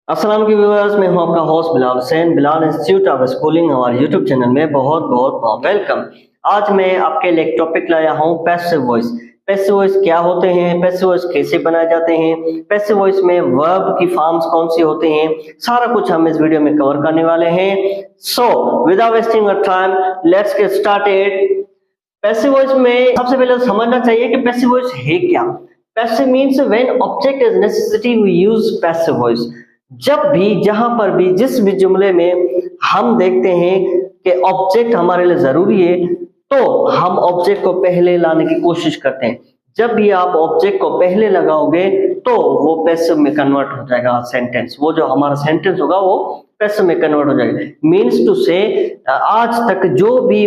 अस्सलाम की व्यूअर्स, मैं हूं आपका host Bilal Hussain. Bilal institute of schooling हमारे यूट्यूब चैनल में बहुत बहुत वेलकम। आज मैं आपके लिए एक टॉपिक लाया हूं पैसिव वॉइस। पैसिव वॉइस क्या होते हैं, पैसिव वॉइस कैसे बनाए जाते हैं, पैसिव वॉइस में वर्ब की फॉर्म्स कौन सी होते हैं, सारा कुछ हम इस वीडियो में कवर करने वाले हैं। So without wasting your time, let's get started. Passive voice में सबसे पहले समझना चाहिए कि पैसिव वॉइस है क्या। Passive means when object is necessity we use passive voice. जब भी, जहां पर भी, जिस भी जुमले में हम देखते हैं कि ऑब्जेक्ट हमारे लिए जरूरी है तो हम ऑब्जेक्ट को पहले लाने की कोशिश करते हैं। जब भी आप ऑब्जेक्ट को पहले लगाओगे तो वो पैसिव में कन्वर्ट हो जाएगा सेंटेंस। वो जो हमारा सेंटेंस होगा वो पैसिव में कन्वर्ट हो जाएगा। मीन्स टू से आज तक जो भी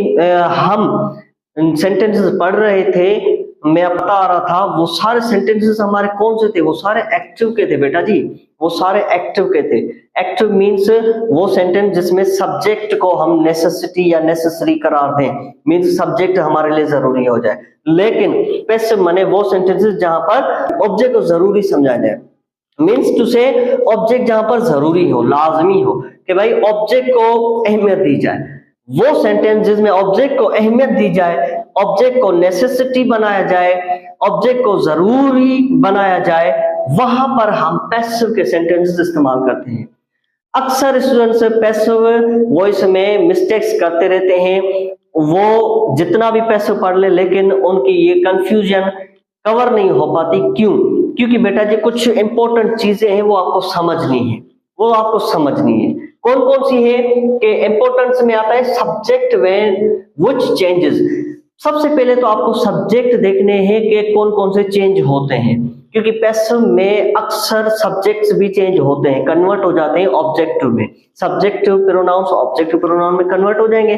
हम सेंटेंसेस पढ़ रहे थे, मैं बता रहा था, वो सारे सेंटेंसेस हमारे कौन से थे? वो सारे एक्टिव के थे बेटा जी, वो सारे एक्टिव के थे। एक्टिव मीन्स वो सेंटेंस जिसमें सब्जेक्ट को हम नेसेसिटी या नेसेसरी करार दें, मीन्स सब्जेक्ट हमारे लिए जरूरी हो जाए। लेकिन पैसिव माने वो सेंटेंसेस जहां पर ऑब्जेक्ट को जरूरी समझा जाए। मीन्स टू से ऑब्जेक्ट जहां पर जरूरी हो, लाजमी हो कि भाई ऑब्जेक्ट को अहमियत दी जाए। वो सेंटेंस जिसमें ऑब्जेक्ट को अहमियत दी जाए, ऑब्जेक्ट को नेसेसिटी बनाया जाए, ऑब्जेक्ट को जरूरी बनाया जाए, वहां पर हम पैसिव के सेंटेंसेस इस्तेमाल करते हैं। अक्सर स्टूडेंट्स पैसिव वॉइस में मिस्टेक्स करते रहते हैं। वो जितना भी पैसिव पढ़ ले लेकिन उनकी ये कंफ्यूजन कवर नहीं हो पाती। क्यों? क्योंकि बेटा जी कुछ इंपॉर्टेंट चीजें हैं वो आपको समझनी है, वो आपको समझनी है। कौन कौन सी है कि इंपॉर्टेंस में आता है सब्जेक्ट व्हेन व्हिच चेंजेस। सबसे पहले तो आपको सब्जेक्ट देखने हैं कि कौन कौन से चेंज होते हैं, क्योंकि पैसिव में अक्सर सब्जेक्ट्स भी चेंज होते हैं, कन्वर्ट हो जाते हैं ऑब्जेक्टिव में। सब्जेक्टिव प्रोनाउंस ऑब्जेक्टिव प्रोनाउन में कन्वर्ट हो जाएंगे।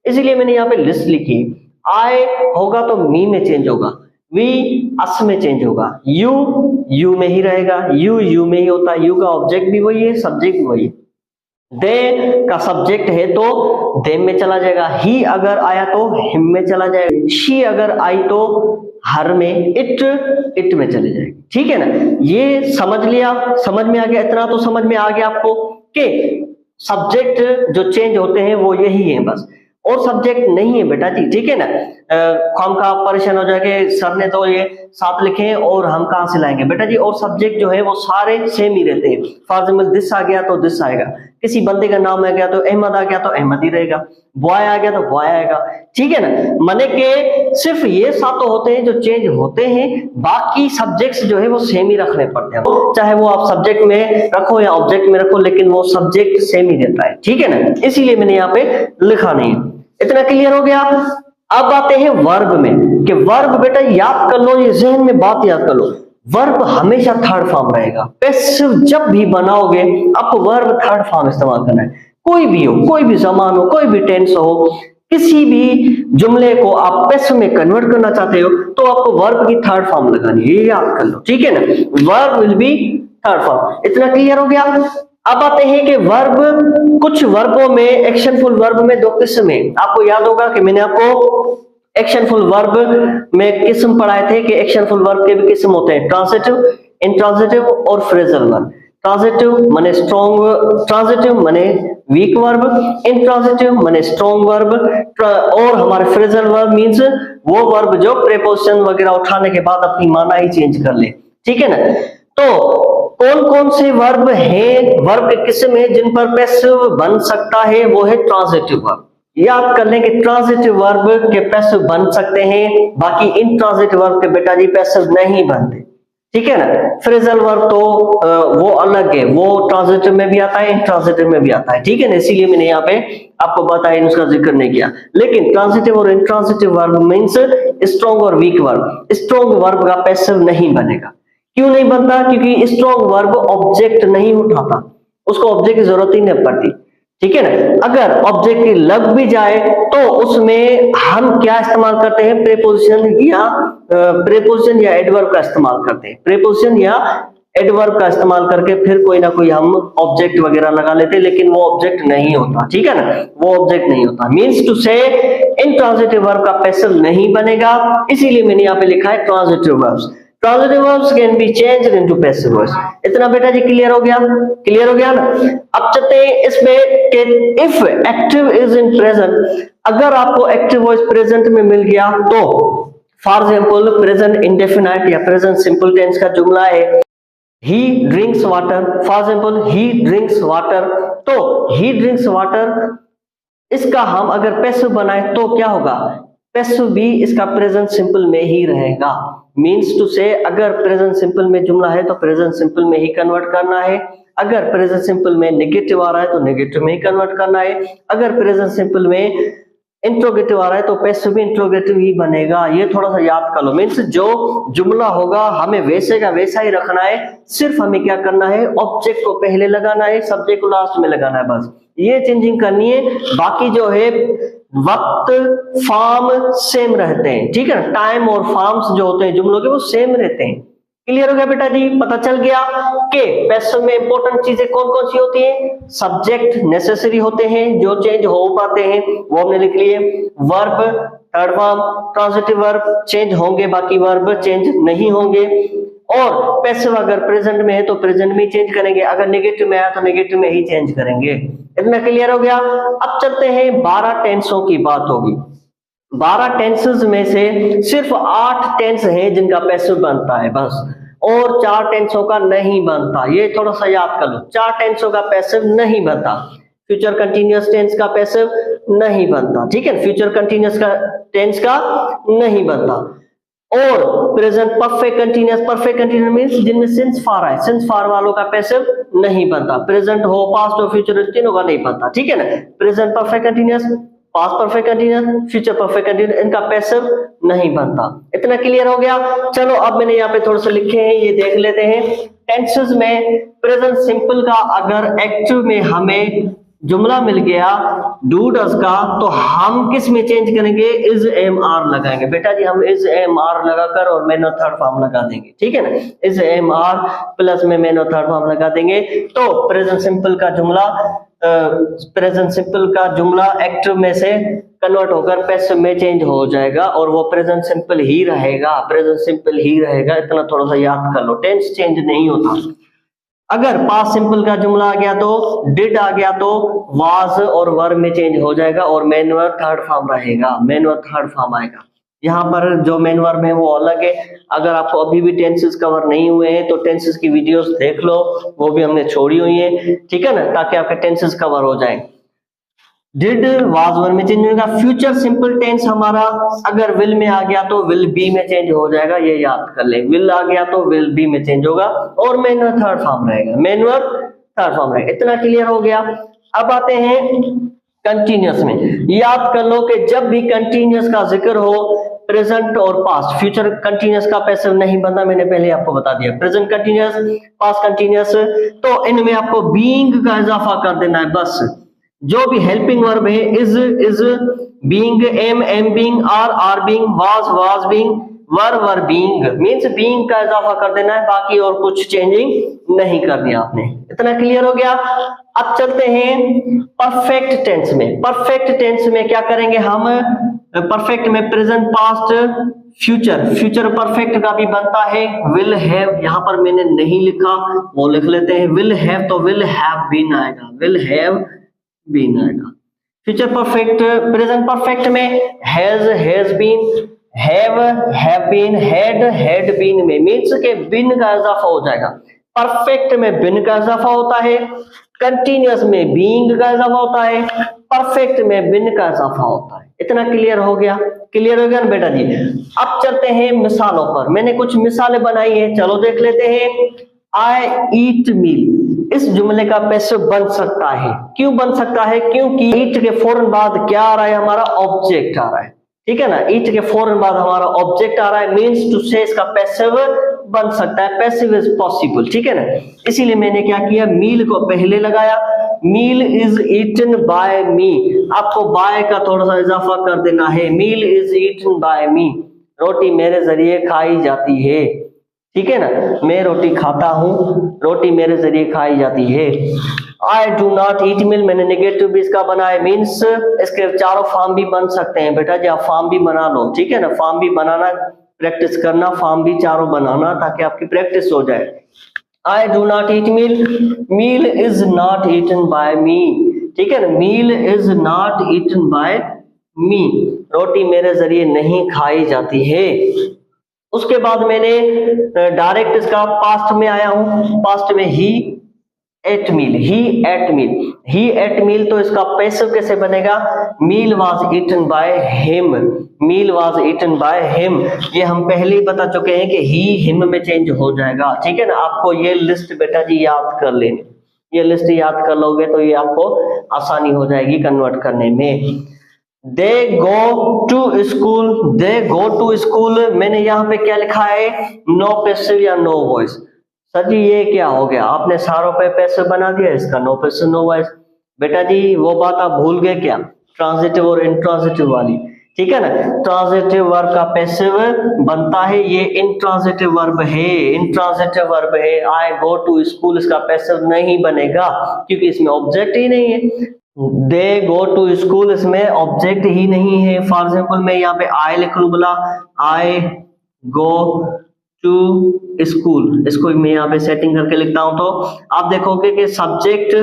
इसीलिए मैंने यहाँ पे लिस्ट लिखी। आई होगा तो मी में चेंज होगा, वी अस में चेंज होगा, यू में ही रहेगा, यू में ही होता है, यू का ऑब्जेक्ट भी वही है, सब्जेक्ट भी वही है। दे का सब्जेक्ट है तो दे में चला जाएगा, ही अगर आया तो हिम में चला जाएगा, शी अगर आई तो हर में, इट में चले जाएगी। ठीक है ना? ये समझ लिया, समझ में आ गया। इतना तो समझ में आ गया आपको कि सब्जेक्ट जो चेंज होते हैं वो यही है बस, और सब्जेक्ट नहीं है बेटा जी। ठीक है ना? हम का परेशान हो जाएंगे, सर ने तो ये 7 लिखे हैं और हम कहां से लाएंगे बेटा जी। और सब्जेक्ट जो है वो सारे सेम ही रहते हैं। फॉर एग्जाम्पल दिस आ गया तो दिस आएगा, किसी बंदे का नाम आ गया तो अहमद आ गया तो अहमद ही रहेगा, बॉय आ गया तो बॉय आएगा। ठीक है ना? माने के सिर्फ ये 7 होते हैं जो चेंज होते हैं, बाकी सब्जेक्ट्स जो है वो सेम ही रखने पड़ते हैं। चाहे वो आप सब्जेक्ट में रखो या ऑब्जेक्ट में रखो, लेकिन वो सब्जेक्ट सेम ही रहता है। ठीक है ना? इसीलिए मैंने यहाँ पे लिखा नहीं है। इतना क्लियर हो गया? अब आते हैं वर्ब में कि वर्ब बेटा याद कर लो, ये जहन में बात याद कर लो, वर्ब हमेशा थर्ड फॉर्म रहेगा। पैसिव जब भी बनाओगे आपको वर्ब थर्ड फॉर्म इस्तेमाल करना है। कोई भी हो, कोई भी जमान हो, कोई भी टेंस हो, किसी भी जुमले को आप पैसिव में कन्वर्ट करना चाहते हो तो आपको वर्ब की थर्ड फॉर्म लगानी है, ये याद कर लो। ठीक है ना? Verb will be third form. इतना क्लियर हो गया? अब आते हैं कि वर्ब, कुछ वर्बों में, एक्शनफुल वर्ब में 2 किस्म है। आपको याद होगा कि मैंने आपको एक्शनफुल वर्ब में किस्म पढ़ाए थे कि एक्शनफुल वर्ब के भी किस्म होते हैं, ट्रांजिटिव, इंट्रांजिटिव और फ्रेजल वर्ब। ट्रांजिटिव माने स्ट्रॉन्ग, ट्रांजिटिव माने वीक वर्ब, इंट्रांजिटिव माने स्ट्रॉन्ग वर्ब, और हमारे फ्रेजल वर्ब मींस वो वर्ब जो प्रीपोजिशन वगैरह उठाने के बाद अपनी माना ही चेंज कर ले। ठीक है ना? तो कौन कौन से वर्ब हैं, वर्ब के किस्म है जिन पर पैसिव बन सकता है? वो है ट्रांजिटिव वर्ब। याद कर लें कि ट्रांजिटिव वर्ब के पैसिव बन सकते हैं, बाकी इंट्रांजिटिव वर्ब के बेटा जी पैसिव नहीं बनते। ठीक है ना? फ्रेजल वर्ब तो वो अलग है, वो ट्रांजिटिव में भी आता है, इंट्रांजिटिव में भी आता है। ठीक है ना? इसीलिए मैंने यहाँ पे आपको बताया, उसका जिक्र नहीं किया। लेकिन ट्रांजिटिव और इंट्रांजिटिव वर्ब मींस स्ट्रॉन्ग और वीक वर्ब। स्ट्रॉन्ग वर्ब का पैसिव नहीं बनेगा। क्यों नहीं बनता? क्योंकि स्ट्रॉन्ग वर्ब ऑब्जेक्ट नहीं उठाता, उसको ऑब्जेक्ट की जरूरत ही नहीं पड़ती। ठीक है ना? अगर ऑब्जेक्ट की लग भी जाए तो उसमें हम क्या इस्तेमाल करते हैं? प्रेपोजिशन या एडवर्ब का इस्तेमाल करते हैं। प्रेपोजिशन या एडवर्ब का इस्तेमाल करके फिर कोई ना कोई हम ऑब्जेक्ट वगैरह लगा लेते हैं, लेकिन वो ऑब्जेक्ट नहीं होता। ठीक है ना? वो ऑब्जेक्ट नहीं होता। मीन्स टू से इंट्रांजिटिव वर्ब का पैसिव नहीं बनेगा, इसीलिए मैंने यहाँ पे लिखा है transitive verbs. Transitive verbs can be changed into passive voice. इतना बेटा जी क्लियर हो गया? क्लियर हो गया ना? अब चलते हैं इसमें कि if active is in present, अगर आपको एक्टिव वॉइस प्रेजेंट में मिल गया तो फॉर एग्जांपल प्रेजेंट इंडेफिनाइट या प्रेजेंट सिंपल टेंस का जुमला है ही drinks water, for example he drinks water, तो ही ड्रिंक्स वाटर इसका हम अगर पैसिव बनाए तो क्या होगा? पैसिव भी इसका प्रेजेंट सिंपल में ही रहेगा। मीन्स टू से अगर प्रेजेंट सिंपल में जुमला है तो प्रेजेंट सिंपल में ही कन्वर्ट करना है, अगर प्रेजेंट सिंपल में नेगेटिव आ रहा है तो नेगेटिव में ही कन्वर्ट करना है, अगर प्रेजेंट सिंपल में इंट्रोगेटिव आ रहा है तो पैसिव भी इंट्रोगेटिव ही बनेगा। ये थोड़ा सा याद कर लो। मीन्स जो जुमला होगा हमें वैसे का वैसा ही रखना है, सिर्फ हमें क्या करना है? ऑब्जेक्ट को पहले लगाना है, सब्जेक्ट को लास्ट में लगाना है, बस ये चेंजिंग करनी है। बाकी जो है वक्त फॉर्म सेम रहते हैं, ठीक है। टाइम और फॉर्म्स जो होते हैं जुमलों के वो सेम रहते हैं। क्लियर हो गया बेटा जी? पता चल गया कि पैसिव में इंपॉर्टेंट चीजें कौन कौन सी होती हैं? सब्जेक्ट नेसेसरी होते हैं जो चेंज हो पाते हैं, वो हमने लिख लिए। Verb, third form, transitive verb change होंगे, बाकी वर्ब चेंज नहीं होंगे। और पैसिव अगर प्रेजेंट में है तो प्रेजेंट में चेंज करेंगे, अगर नेगेटिव में आया तो नेगेटिव में ही चेंज करेंगे। इतना क्लियर हो गया? अब चलते हैं 12 टेंसों की बात होगी। 12 टेंसेस में से सिर्फ 8 टेंस हैं जिनका पैसिव बनता है बस, और 4 टेंसों का नहीं बनता। ये थोड़ा सा याद कर लो, 4 टेंसों का पैसिव नहीं बनता। फ्यूचर कंटीन्यूअस टेंस का पैसिव नहीं बनता, ठीक है। फ्यूचर कंटीन्यूअस का टेंस का नहीं बनता। और प्रेजेंट परफेक्ट कंटीन्यूअस मींस जिनमें सिंस फॉर है, सिंस फॉर वालों का पैसिव नहीं बनता। प्रेजेंट हो, पास्ट हो, फ्यूचर तीनों का नहीं बनता, ठीक है ना। Present perfect continuous, past perfect continuous, future perfect continuous, इनका पैसिव नहीं बनता। इतना क्लियर हो गया? चलो अब मैंने यहाँ पे थोड़े से लिखे हैं, ये देख लेते हैं। टेंसेस में प्रेजेंट सिंपल का अगर एक्टिव में हमें जुमला मिल गया डू डज का, तो हम किस में चेंज करेंगे? इज एम आर लगाएंगे। बेटा जी हम इज एम आर लगाकर और मेन और थर्ड फॉर्म लगा देंगे, ठीक है ना। इज एम आर प्लस में मेन और थर्ड फॉर्म लगा देंगे तो प्रेजेंट सिंपल का जुमला एक्टिव में से कन्वर्ट होकर पैसिव में चेंज हो जाएगा और वो प्रेजेंट सिंपल ही रहेगा, प्रेजेंट सिंपल ही रहेगा। इतना थोड़ा सा याद कर लो, टेंस चेंज नहीं होता। अगर पास्ट सिंपल का जुमला आ गया तो, डिड आ गया तो वाज और वर्ब में चेंज हो जाएगा और मेन वर्ब थर्ड फॉर्म रहेगा, मेन वर्ब थर्ड फॉर्म आएगा। यहाँ पर जो मेन वर्ब है वो अलग है। अगर आपको अभी भी टेंसेस कवर नहीं हुए हैं तो टेंसेस की वीडियोस देख लो, वो भी हमने छोड़ी हुई है, ठीक है ना, ताकि आपके टेंसेस कवर हो जाए। डिड वाज वर्ब में चेंज होगा। फ्यूचर सिंपल टेंस हमारा अगर विल में आ गया तो विल बी में चेंज हो जाएगा, ये याद कर ले। विल आ गया तो विल बी में चेंज होगा और मेन वर्ब थर्ड फॉर्म रहेगा, मेन वर्ब थर्ड फॉर्म रहेगा। इतना क्लियर हो गया? अब आते हैं कंटीन्यूअस में। याद कर लो कि जब भी कंटीन्यूअस का जिक्र हो, प्रेजेंट और पास्ट, फ्यूचर कंटीन्यूअस का पैसिव नहीं बनता, मैंने पहले आपको बता दिया। प्रेजेंट कंटीन्यूअस, पास्ट कंटीन्यूअस, तो इनमें आपको बीइंग का इजाफा कर देना है बस। जो भी हेल्पिंग वर्ब है, is being, am being, are being, was being, were being, means being का इजाफा कर देना है, बाकी और कुछ चेंजिंग नहीं करनी आपने। इतना क्लियर हो गया? अब चलते हैं परफेक्ट टेंस में। परफेक्ट टेंस में क्या करेंगे हम? परफेक्ट में प्रेजेंट, पास्ट, फ्यूचर परफेक्ट का भी बनता है। विल हैव यहाँ पर मैंने नहीं लिखा, वो लिख लेते हैं। विल हैव तो विल हैव बीन आएगा, विल हैव बीन आएगा। फ्यूचर परफेक्ट, प्रेजेंट परफेक्ट में has been, have been, had been में मींस के बिन का इजाफा हो जाएगा। परफेक्ट में बिन का इजाफा होता है, कंटीन्यूअस में बीइंग का इजाफा होता है, परफेक्ट में बिन का इजाफा होता है। इतना क्लियर हो गया? क्लियर हो गया ना बेटा जी? अब चलते हैं मिसालों पर। मैंने कुछ मिसालें बनाई है, चलो देख लेते हैं। आई ईट मील, इस जुमले का पैसिव बन सकता है। क्यों बन सकता है? क्योंकि ईट के फौरन बाद क्या आ रहा है? हमारा ऑब्जेक्ट आ रहा है, ठीक है ना। ईट के फौरन बाद हमारा ऑब्जेक्ट आ रहा है, मीन्स टू से इसका पैसिव बन सकता है, पैसिव इज पॉसिबल, ठीक है ना। इसीलिए मैंने क्या किया, मील को पहले लगाया। मील इज ईटन बाय मी, आपको बाय का थोड़ा सा इजाफा कर देना है। Meal is eaten by me, रोटी मेरे जरिए खाई जाती है, ठीक है ना। मैं रोटी खाता हूं, रोटी मेरे जरिए खाई जाती है। आई डू नॉट ईट मील, मैंने नेगेटिव भी इसका बनाया, मीन्स इसके चारों फॉर्म भी बन सकते हैं। बेटा जी आप फॉर्म भी बना लो, ठीक है ना। फॉर्म भी बनाना प्रैक्टिस करना, फॉर्म भी चारों बनाना ताकि आपकी प्रैक्टिस हो जाए। I do not eat meal, meal is not eaten by me, ठीक है ना, meal is not eaten by me, रोटी मेरे जरिए नहीं खाई जाती है। उसके बाद मैंने डायरेक्ट इसका पास्ट में आया हूं, पास्ट में he ate meal, he ate meal, he ate meal, तो इसका पैसिव कैसे बनेगा, meal was eaten by him, meal was eaten by him, ये हम पहले ही बता चुके हैं कि ही हिम में चेंज हो जाएगा, ठीक है ना। आपको ये लिस्ट बेटा जी याद कर लेनी, ये लिस्ट याद कर लोगे तो ये आपको आसानी हो जाएगी कन्वर्ट करने में। They go to school, they go to school, मैंने यहाँ पे क्या लिखा है, नो पैसिव या नो वॉइस। सर जी ये क्या हो गया, आपने सारों पे पैसिव बना दिया, इसका नो पैसिव नो वॉइस। बेटा जी वो बात आप भूल गए क्या, ट्रांजिटिव और इंट्रांजिटिव वाली, ठीक है ना। ट्रांजिटिव वर्ब का पैसिव बनता है, ये इंट्रांजिटिव वर्ब है, इंट्रांजिटिव वर्ब है। आई गो टू स्कूल, इसका पैसिव नहीं बनेगा क्योंकि इसमें ऑब्जेक्ट ही नहीं है। दे गो टू स्कूल, इसमें ऑब्जेक्ट ही नहीं है। फॉर एग्जाम्पल मैं यहाँ पे आई लिख लूं, बोला आई गो टू स्कूल, इसको मैं यहाँ पे सेटिंग करके लिखता हूं, तो आप देखोगे कि सब्जेक्ट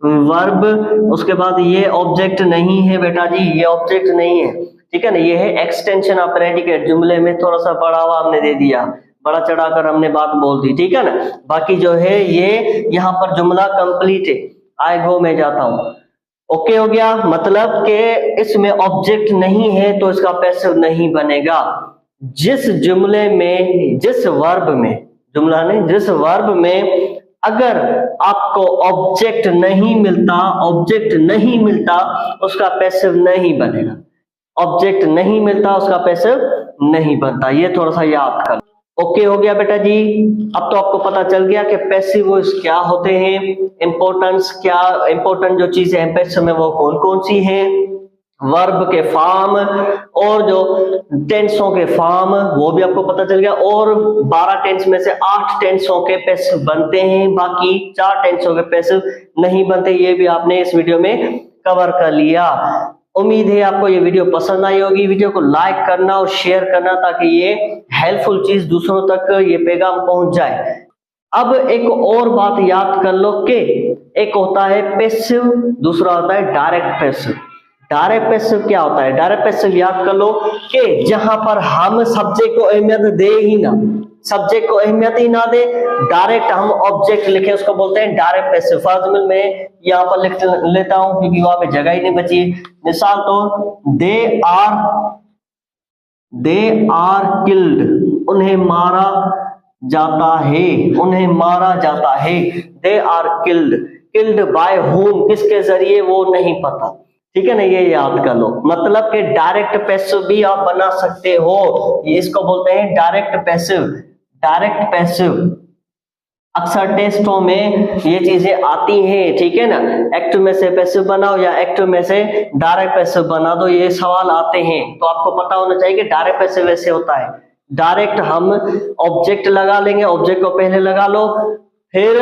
वर्ब, उसके बाद ये ऑब्जेक्ट नहीं है बेटा जी, ये ऑब्जेक्ट नहीं है, ठीक है ना। ये है एक्सटेंशन ऑफ प्रेडिकेट, जुमले में थोड़ा सा बढ़ावा हमने दे दिया, बड़ा चढ़ाकर हमने बात बोल दी, ठीक है ना। बाकी जो है ये यहाँ पर जुमला कंप्लीट है, आई गो में जाता हूँ, ओके हो गया। मतलब कि इसमें ऑब्जेक्ट नहीं है तो इसका पैसिव नहीं बनेगा। जिस जुमले में, जिस वर्ब में, जुमला नहीं, जिस वर्ब में अगर आपको ऑब्जेक्ट नहीं मिलता, ऑब्जेक्ट नहीं मिलता, उसका पैसिव नहीं बनेगा, ऑब्जेक्ट नहीं मिलता उसका पैसिव नहीं बनता, ये थोड़ा सा याद कर। ओके हो गया बेटा जी। अब तो आपको पता चल गया कि पैसिव वॉइस क्या होते हैं, इंपॉर्टेंस क्या, इंपॉर्टेंट जो चीजें हैं पैसिव में वो कौन कौन सी हैं, वर्ब के फॉर्म और जो टेंसों के फॉर्म वो भी आपको पता चल गया। और 12 टेंस में से 8 टेंसों के पैसिव बनते हैं, बाकी 4 टेंसों के पैसिव नहीं बनते, ये भी आपने इस वीडियो में कवर कर लिया। उम्मीद है आपको ये वीडियो पसंद आई होगी। वीडियो को लाइक करना और शेयर करना ताकि ये हेल्पफुल चीज दूसरों तक ये पैगाम पहुंच जाए। अब एक और बात याद कर लो कि एक होता है पैसिव, दूसरा होता है डायरेक्ट पैसिव। डायरेक्ट पैसिव क्या होता है, डायरेक्ट पैसिव याद कर लो कि जहां पर हम सब्जेक्ट को अहमियत दे ही ना, सब्जेक्ट को अहमियत ही ना दे, डायरेक्ट हम ऑब्जेक्ट लिखे, उसको बोलते हैं डायरेक्ट पैसिव। फॉर एग्जाम्पल मैं यहाँ पर लिख लेता हूं क्योंकि वहां पे जगह ही नहीं बची। मिसाल तो दे आर किल्ड, उन्हें मारा जाता है, उन्हें मारा जाता है। They are killed, killed by whom, किसके जरिए वो नहीं पता, ठीक है ना, ये याद कर लो। मतलब कि डायरेक्ट पैसिव भी आप बना सकते हो, इसको बोलते हैं डायरेक्ट पैसिव। डायरेक्ट पैसिव अक्सर टेस्टों में ये चीजें आती हैं, ठीक है ना। एक्टिव में से पैसिव बनाओ या एक्टिव में से डायरेक्ट पैसिव बना दो, ये सवाल आते हैं, तो आपको पता होना चाहिए कि डायरेक्ट पैसिव ऐसे होता है। डायरेक्ट हम ऑब्जेक्ट लगा लेंगे, ऑब्जेक्ट को पहले लगा लो, फिर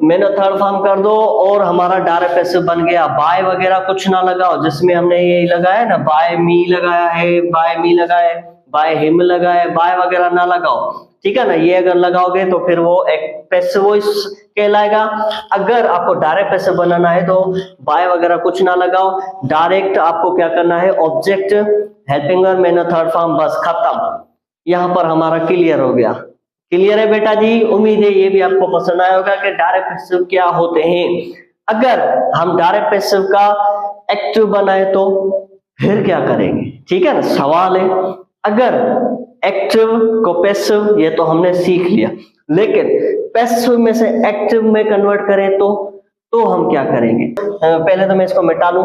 मैंने थर्ड फॉर्म कर दो और हमारा डायरेक्ट पैसिव बन गया। बाय वगैरह कुछ ना लगाओ, जिसमें हमने ये लगाया ना, बाय मी लगाया है, बाय मी लगाया है, बाय हिम लगाया है, बाय वगैरह ना लगाओ, ठीक है ना। ये अगर लगाओगे तो फिर वो एक पैसिव वॉइस कहलाएगा। अगर आपको डायरेक्ट पैसिव बनाना है तो बाय वगैरह कुछ ना लगाओ, डायरेक्ट आपको क्या करना है, ऑब्जेक्ट, हेल्पिंग वर्ब, मैंने थर्ड फॉर्म, बस खत्म। यहाँ पर हमारा क्लियर हो गया। क्लियर है बेटा जी। उम्मीद है ये भी आपको पसंद आया होगा कि डायरेक्ट पैसिव क्या होते हैं। अगर हम डायरेक्ट पैसिव का एक्टिव बनाए तो फिर क्या करेंगे, ठीक है ना, सवाल है। अगर एक्टिव को पैसिव, ये तो हमने सीख लिया, लेकिन पैसिव में से एक्टिव में कन्वर्ट करें तो हम क्या करेंगे। पहले तो मैं इसको मिटा लूं,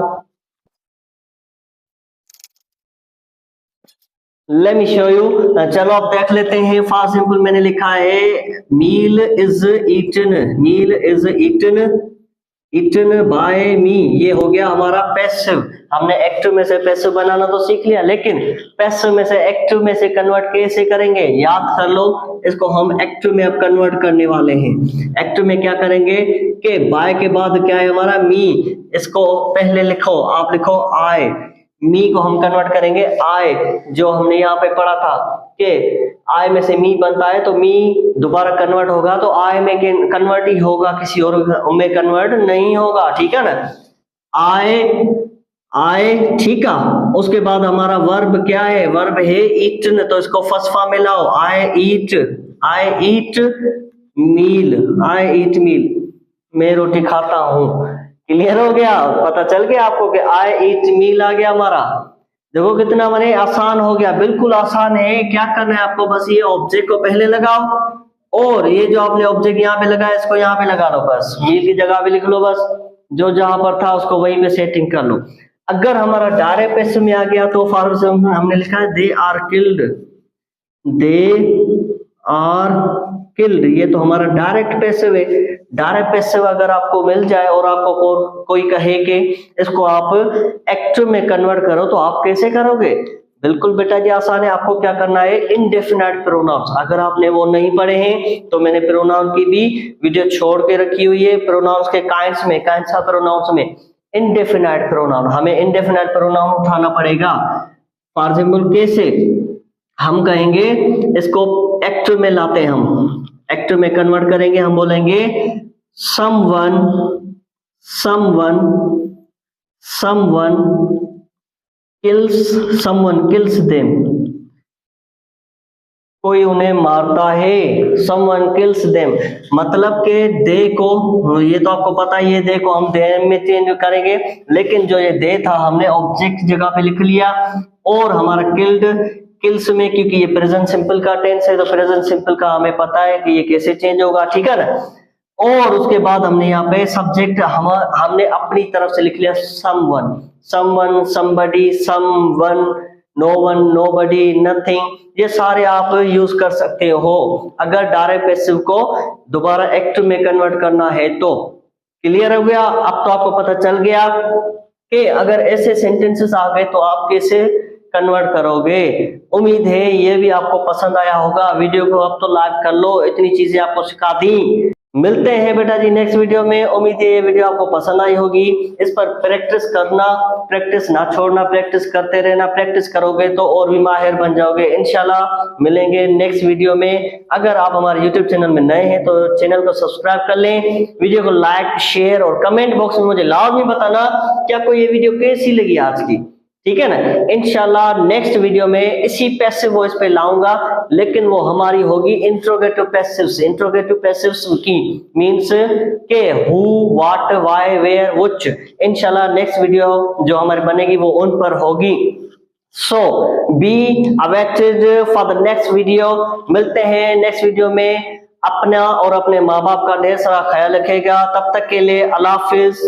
लेट मी शो यू। चलो आप देख लेते हैं। फॉर एग्जाम्पल मैंने लिखा है meal is eaten, meal is eaten by me, ये हो गया हमारा पैसिव। हमने एक्टिव में से पैसिव बनाना तो सीख लिया, लेकिन पैसिव में से एक्टिव में से कन्वर्ट कैसे करेंगे, याद कर लो। इसको हम एक्टिव में अब कन्वर्ट करने वाले हैं। एक्टिव में क्या करेंगे कि बाय के बाद क्या है हमारा, मी, इसको पहले लिखो, आप लिखो आई, मी को हम कन्वर्ट करेंगे आई, जो हमने यहाँ पे पढ़ा था के आई में से मी बनता है तो मी दोबारा कन्वर्ट होगा तो आई में कन्वर्ट ही होगा, किसी और में कन्वर्ट नहीं होगा, ठीक है ना। आए, ठीक है। उसके बाद हमारा वर्ब क्या है, वर्ब है ईटन, तो इसको फर्स्ट फॉर्म में लाओ, आई ईट मील, मैं रोटी खाता हूँ। क्लियर हो गया, पता चल गया आपको कि आई ईट मील आ गया हमारा। देखो कितना मैंने आसान हो गया, बिल्कुल आसान है। क्या करना है आपको, बस ये ऑब्जेक्ट को पहले लगाओ और ये जो आपने ऑब्जेक्ट यहाँ पे लगाया इसको यहाँ पे लगा लो, बस मील की जगह पे लिख लो, बस जो जहां पर था उसको वहीं पे सेटिंग कर लो। अगर हमारा डायरेक्ट पैसिव में आ गया तो फॉर एग्जांपल हमने लिखा है दे आर किल्ड, ये तो हमारा डायरेक्ट पैसिव है। डायरेक्ट पैसिव अगर आपको मिल जाए और आपको कोई कहे कि इसको आप एक्टिव में कन्वर्ट करो तो आप कैसे करोगे? बिल्कुल बेटा जी आसान है। आपको क्या करना है, इनडेफिनाइट प्रोनाउंस, अगर आपने वो नहीं पढ़े हैं तो मैंने प्रोनाउन की भी वीडियो छोड़ के रखी हुई है। प्रोनाउंस के काइंड्स में, काइंड्स ऑफ प्रोनाउंस में इनडेफिनाइट प्रोनाउन, हमें इनडेफिनाइट प्रोनाउन उठाना पड़ेगा। फॉर एग्जाम्पल कैसे हम कहेंगे इसको एक्टिव में लाते हैं, हम एक्टिव में कन्वर्ट करेंगे, हम बोलेंगे someone kills them, कोई उन्हें मारता है। someone kills them मतलब के दे को, ये तो आपको पता है, ये दे को हम दे में चेंज करेंगे, लेकिन जो ये दे था हमने ऑब्जेक्ट जगह पे लिख लिया। और हमारा किल्स में, क्योंकि ये प्रेजेंट सिंपल का टेंस है तो प्रेजेंट सिंपल का हमें पता है कि ये कैसे चेंज होगा, ठीक है ना। और उसके बाद हमने यहाँ पे सब्जेक्ट हमने अपनी तरफ से लिख लिया someone, somebody, someone, no one, nobody, nothing, ये सारे आप यूज कर सकते हो अगर डायरेक्ट पैसिव को दोबारा एक्टिव में कन्वर्ट करना है तो। क्लियर हो गया, अब तो आपको पता चल गया कि अगर ऐसे सेंटेंसेस आ गए तो आप कैसे कन्वर्ट करोगे। उम्मीद है ये भी आपको पसंद आया होगा। वीडियो को अब तो लाइक कर लो, इतनी चीजें आपको सिखा दी। मिलते हैं बेटा जी नेक्स्ट वीडियो में। उम्मीद है ये वीडियो आपको पसंद आई होगी। इस पर प्रैक्टिस करना, प्रैक्टिस ना छोड़ना, प्रैक्टिस करते रहना। प्रैक्टिस करोगे तो और भी माहिर बन जाओगे। इंशाल्लाह मिलेंगे नेक्स्ट वीडियो में। अगर आप हमारे यूट्यूब चैनल में नए हैं तो चैनल को सब्सक्राइब कर लें, वीडियो को लाइक, शेयर और कमेंट बॉक्स में मुझे लाजमी बताना क्या आपको ये वीडियो कैसी लगी आज की, ठीक है ना। इंशाल्लाह नेक्स्ट वीडियो में इसी पैसिव वॉइस पे लाऊंगा, लेकिन वो हमारी होगी इंट्रोगेटिव पैसिव्स। इंट्रोगेटिव पैसिव्स की मींस के who, what, why, where, which. इंशाल्लाह नेक्स्ट वीडियो जो हमारी बनेगी वो उन पर होगी। So be awaited for the next video. मिलते हैं नेक्स्ट वीडियो में। अपना और अपने माँ बाप का ढेर सारा ख्याल रखेगा। तब तक के लिए अल्लाह हाफिज।